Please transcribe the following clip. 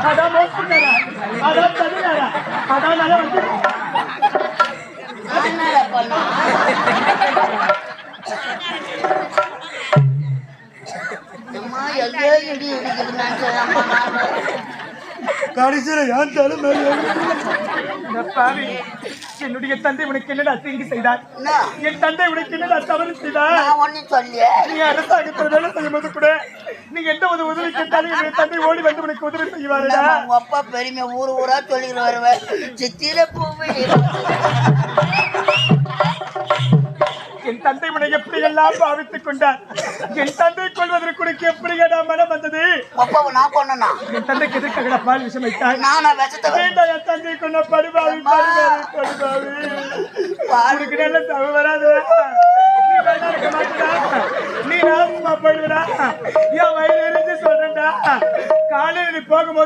அதான் மோசம் அதான் தள்ளினாரா அதான் நல்லா வந்து கடைசியில யான் தரும் என்னுடைய தந்தை உனக்கு என்னடா தீங்கு செய்தார்? என் தந்தை உனக்கு என்னடா தவறு செய்தார்? நீ அரசாங்கத்தில் வேலை செய்யும் போது கூட நீ எந்த ஒரு உதவி கேட்டாலும் என்னுடைய தந்தை ஓடி வந்து உனக்கு உதவி செய்வாருடா. அப்பா பெருமை ஊர் ஊரா சொல்லிக்கிட்டு வருவேன். சித்திர பூவை என் தந்தை உன்னை எப்படி எல்லாம் பாவித்துக் கொண்டார். என் தந்தை கொள்வதற்கு உனக்கு எப்படி மனம் வந்தது? அப்பாவை நான் கொண்டனா? என் தந்தைக்கு எதிர்க்க பால் விஷம் வைத்தாய். நானா விஷத்தை வேண்டாம். என் தந்தை கொண்ட படுபாவி படுபாவி படுபாவி அவனுக்கு நல்ல தவறு வராது. நீ வேணா இருக்க மாட்டா. நீ ராசமா போயிடுவா. என் வயிறு எரிஞ்சு சொல்றேன்டா. காலையில் நீ போகும்போது